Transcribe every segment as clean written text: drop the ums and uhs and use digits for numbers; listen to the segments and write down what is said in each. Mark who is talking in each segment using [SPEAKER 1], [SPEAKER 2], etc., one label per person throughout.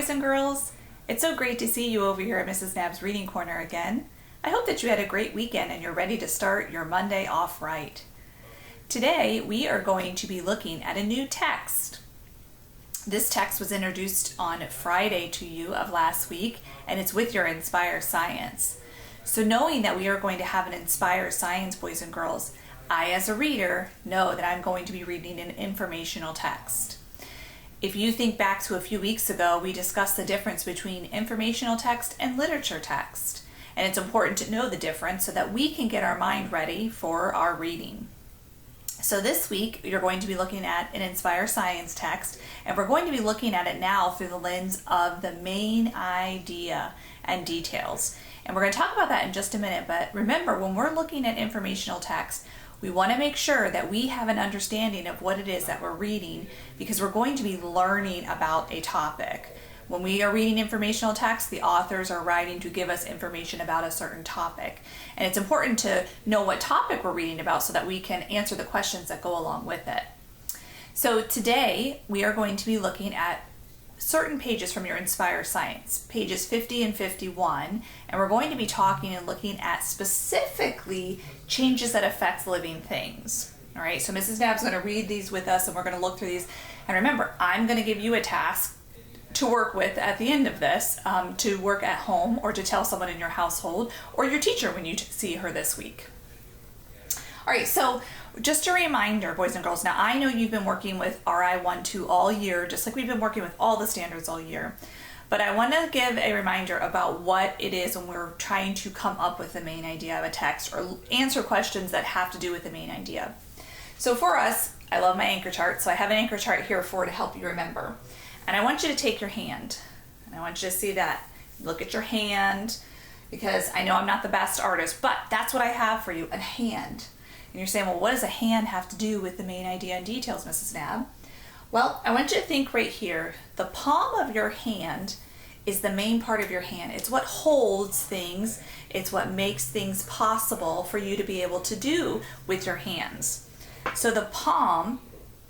[SPEAKER 1] boys and girls. It's so great to see you over here at Mrs. Knapp's Reading Corner again. I hope that you had a great weekend and you're ready to start your Monday off right. Today, we are going to be looking at a new text. This text was introduced on Friday to you of last week, and it's with your Inspire Science. So knowing that we are going to have an Inspire Science, boys and girls, I, as a reader, know that I'm going to be reading an informational text. If you think back to a few weeks ago, we discussed the difference between informational text and literature text. And it's important to know the difference so that we can get our mind ready for our reading. So this week, you're going to be looking at an Inspire Science text, and we're going to be looking at it now through the lens of the main idea and details. And we're going to talk about that in just a minute, but remember, when we're looking at informational text, we want to make sure that we have an understanding of what it is that we're reading, because we're going to be learning about a topic. When we are reading informational text, the authors are writing to give us information about a certain topic. And it's important to know what topic we're reading about so that we can answer the questions that go along with it. So today, we are going to be looking at certain pages from your Inspire Science, pages 50 and 51, and we're going to be talking and looking at specifically changes that affect living things. All right, so Mrs. Knapp's going to read these with us, and we're going to look through these. And remember, I'm going to give you a task to work with at the end of this, to work at home or to tell someone in your household or your teacher when you see her this week. All right, so just a reminder, boys and girls, now I know you've been working with RI 1-2 all year, just like we've been working with all the standards all year. But I want to give a reminder about what it is when we're trying to come up with the main idea of a text or answer questions that have to do with the main idea. So for us, I love my anchor chart, so I have an anchor chart here to help you remember. And I want you to take your hand, and I want you to see that. Look at your hand, because I know I'm not the best artist, but that's what I have for you, a hand. And you're saying, well, what does a hand have to do with the main idea and details, Mrs. Knapp? Well, I want you to think right here. The palm of your hand is the main part of your hand. It's what holds things. It's what makes things possible for you to be able to do with your hands. So the palm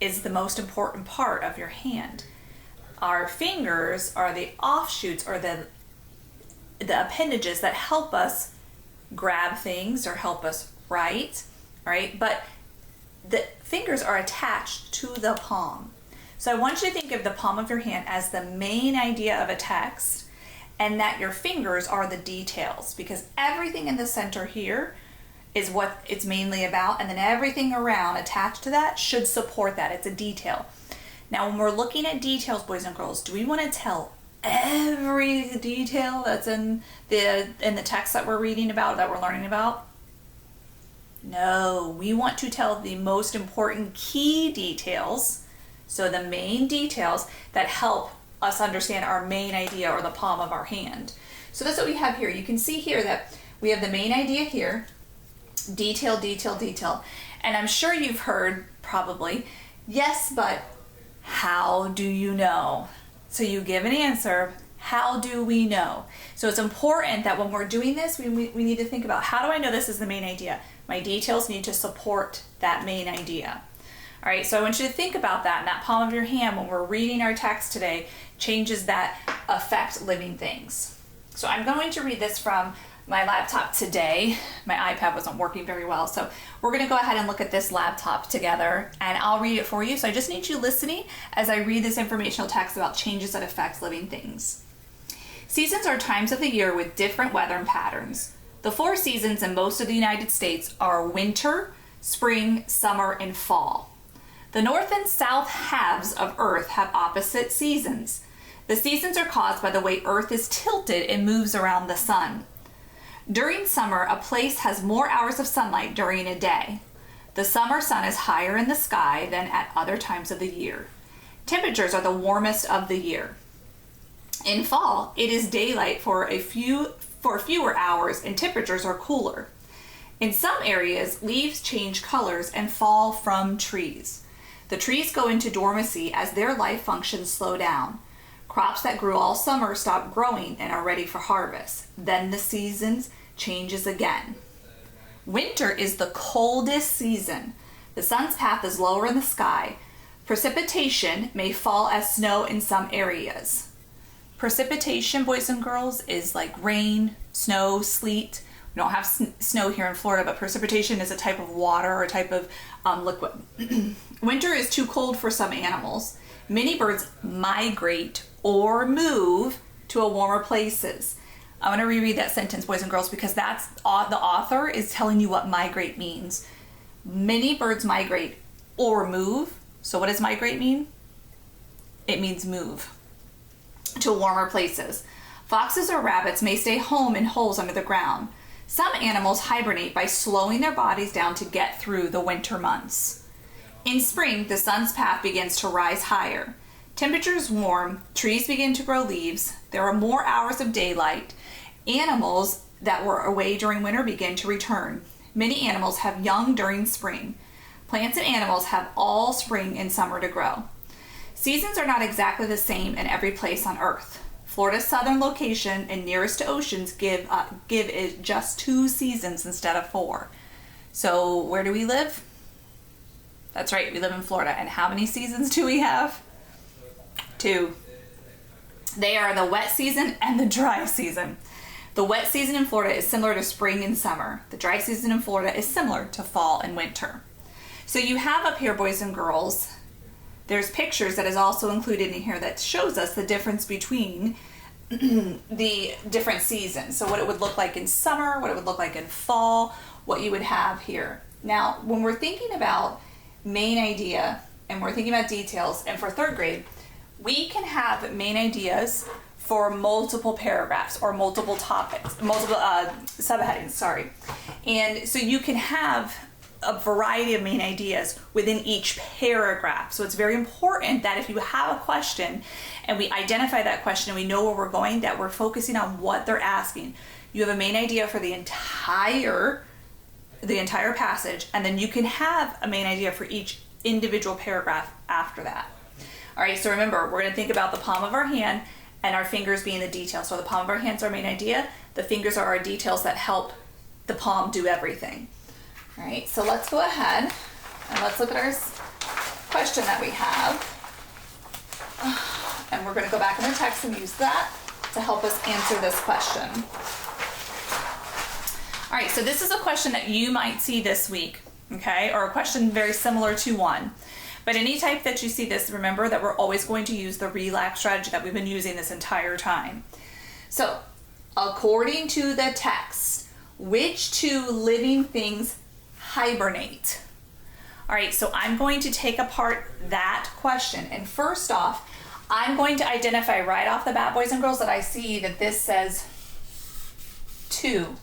[SPEAKER 1] is the most important part of your hand. Our fingers are the offshoots or the appendages that help us grab things or help us write. Right? But the fingers are attached to the palm. So I want you to think of the palm of your hand as the main idea of a text, and that your fingers are the details, because everything in the center here is what it's mainly about, and then everything around attached to that should support that. It's a detail. Now, when we're looking at details, boys and girls, do we want to tell every detail that's in the text that we're reading about, that we're learning about? No, we want to tell the most important key details, so the main details that help us understand our main idea or the palm of our hand. So that's what we have here. You can see here that we have the main idea here, detail, detail, detail. And I'm sure you've heard probably, yes, but how do you know? So you give an answer. How do we know? So it's important that when we're doing this, we need to think about, how do I know this is the main idea? My details need to support that main idea. All right, so I want you to think about that, and that palm of your hand when we're reading our text today, changes that affect living things. So I'm going to read this from my laptop today. My iPad wasn't working very well, so we're going to go ahead and look at this laptop together, and I'll read it for you. So I just need you listening as I read this informational text about changes that affect living things. Seasons are times of the year with different weather patterns. The 4 seasons in most of the United States are winter, spring, summer, and fall. The north and south halves of Earth have opposite seasons. The seasons are caused by the way Earth is tilted and moves around the sun. During summer, a place has more hours of sunlight during a day. The summer sun is higher in the sky than at other times of the year. Temperatures are the warmest of the year. In fall, it is daylight for fewer hours and temperatures are cooler. In some areas, leaves change colors and fall from trees. The trees go into dormancy as their life functions slow down. Crops that grew all summer stop growing and are ready for harvest. Then the seasons changes again. Winter is the coldest season. The sun's path is lower in the sky. Precipitation may fall as snow in some areas. Precipitation, boys and girls, is like rain, snow, sleet. We don't have snow here in Florida, but precipitation is a type of water or a type of liquid. Winter is too cold for some animals. Many birds migrate or move to warmer places. I want to reread that sentence, boys and girls, because that's the author is telling you what migrate means. Many birds migrate or move. So what does migrate mean? It means move to warmer places. Foxes or rabbits may stay home in holes under the ground. Some animals hibernate by slowing their bodies down to get through the winter months. In spring, the sun's path begins to rise higher. Temperatures warm, trees begin to grow leaves, there are more hours of daylight. Animals that were away during winter begin to return. Many animals have young during spring. Plants and animals have all spring and summer to grow. Seasons are not exactly the same in every place on Earth. Florida's southern location and nearest to oceans give it just 2 seasons instead of 4. So where do we live? That's right, we live in Florida. And how many seasons do we have? 2. They are the wet season and the dry season. The wet season in Florida is similar to spring and summer. The dry season in Florida is similar to fall and winter. So you have up here, boys and girls, there's pictures that is also included in here that shows us the difference between the different seasons. So what it would look like in summer, what it would look like in fall, what you would have here. Now, when we're thinking about main idea and we're thinking about details, and for 3rd grade, we can have main ideas for multiple paragraphs or multiple topics, multiple subheadings, sorry. And so you can have a variety of main ideas within each paragraph. So it's very important that if you have a question and we identify that question and we know where we're going, that we're focusing on what they're asking. You have a main idea for the entire passage, and then you can have a main idea for each individual paragraph after that. All right, so remember, we're gonna think about the palm of our hand and our fingers being the details. So the palm of our hand's our main idea, the fingers are our details that help the palm do everything. All right, so let's go ahead and let's look at our question that we have. And we're gonna go back in the text and use that to help us answer this question. All right, so this is a question that you might see this week, okay? Or a question very similar to one. But any type that you see this, remember that we're always going to use the relax strategy that we've been using this entire time. So, according to the text, which 2 living things hibernate? All right, so I'm going to take apart that question. And first off, I'm going to identify right off the bat, boys and girls, that I see that this says 2.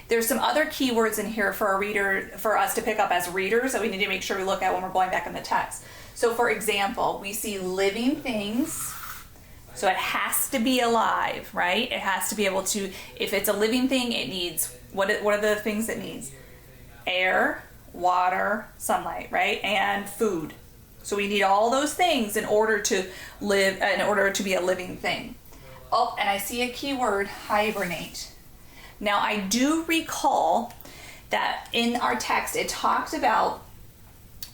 [SPEAKER 1] There's some other keywords in here for us to pick up as readers that we need to make sure we look at when we're going back in the text. So for example, we see living things. So it has to be alive, right? It has to be able to, if it's a living thing, it needs, what are the things it needs? Air, water, sunlight, right? And food. So we need all those things in order to live, in order to be a living thing. Oh, and I see a keyword, hibernate. Now I do recall that in our text it talked about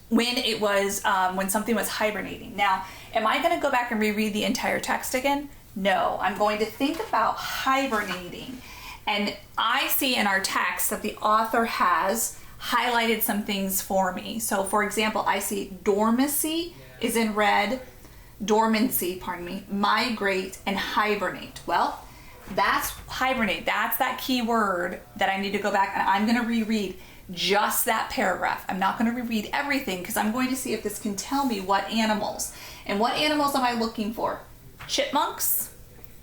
[SPEAKER 1] when it was when something was hibernating. Now, am I going to go back and reread the entire text again? No, I'm going to think about hibernating. And I see in our text that the author has highlighted some things for me. So for example, I see dormancy is in red, migrate, and hibernate. Well, that's hibernate. That's that key word that I need to go back, and I'm going to reread just that paragraph. I'm not going to reread everything because I'm going to see if this can tell me what animals. And what animals am I looking for? Chipmunks,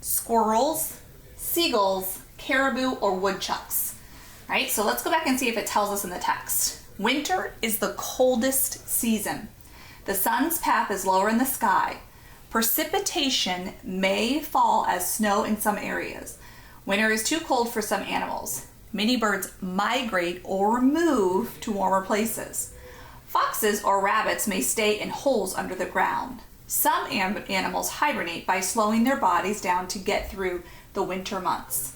[SPEAKER 1] squirrels, seagulls, caribou, or woodchucks. All right, so let's go back and see if it tells us in the text. Winter is the coldest season. The sun's path is lower in the sky. Precipitation may fall as snow in some areas. Winter is too cold for some animals. Many birds migrate or move to warmer places. Foxes or rabbits may stay in holes under the ground. Some animals hibernate by slowing their bodies down to get through the winter months.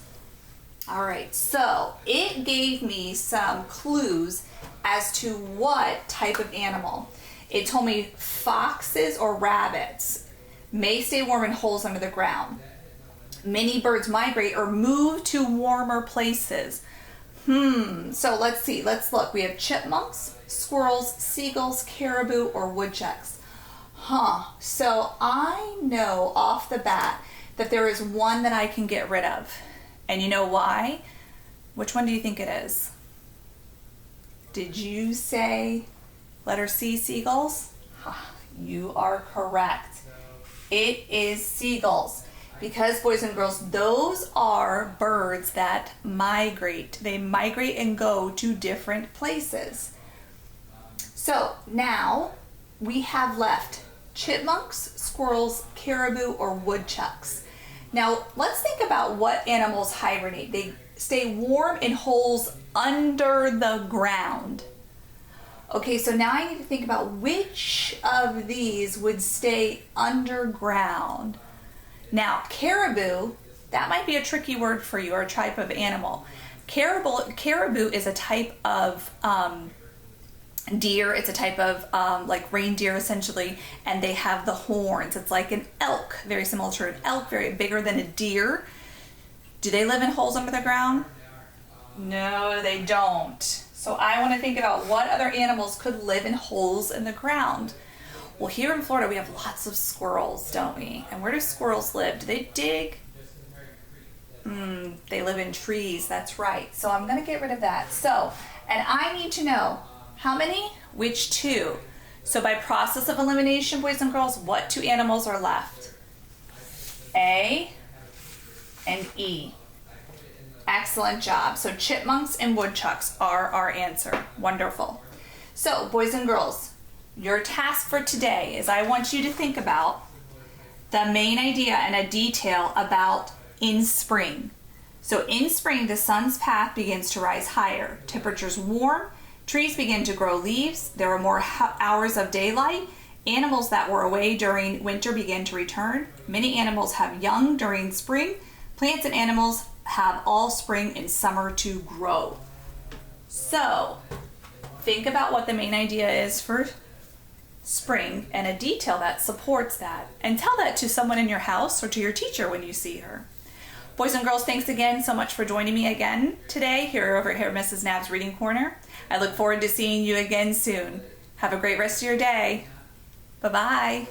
[SPEAKER 1] All right, so it gave me some clues as to what type of animal. It told me foxes or rabbits may stay warm in holes under the ground. Many birds migrate or move to warmer places. So let's see, let's look. We have chipmunks, squirrels, seagulls, caribou, or woodchucks. So I know off the bat that there is one that I can get rid of. And you know why? Which one do you think it is? Did you say letter C, seagulls? You are correct. It is seagulls. Because, boys and girls, those are birds that migrate. They migrate and go to different places. So now we have left chipmunks, squirrels, caribou, or woodchucks. Now let's think about what animals hibernate. They stay warm in holes under the ground. Okay, so now I need to think about which of these would stay underground. Now, caribou, that might be a tricky word for you, or a type of animal. Caribou is a type of deer. It's a type of like reindeer essentially, and they have the horns. It's like an elk, very similar to an elk, very bigger than a deer. Do they live in holes under the ground? No, they don't. So I want to think about what other animals could live in holes in the ground. Well, here in Florida, we have lots of squirrels, don't we? And where do squirrels live? Do they dig? They live in trees, that's right. So I'm going to get rid of that. So, and I need to know how many? Which two? So by process of elimination, boys and girls, what two animals are left? A and E. Excellent job. So chipmunks and woodchucks are our answer. Wonderful. So, boys and girls, your task for today is I want you to think about the main idea and a detail about in spring. So in spring, the sun's path begins to rise higher. Temperatures warm, trees begin to grow leaves, there are more hours of daylight, animals that were away during winter begin to return. Many animals have young during spring. Plants and animals have all spring and summer to grow. So think about what the main idea is for spring and a detail that supports that, and tell that to someone in your house or to your teacher when you see her. Boys and girls, thanks again so much for joining me again today here over here at Mrs. Knapp's Reading Corner. I look forward to seeing you again soon. Have a great rest of your day. Bye-bye.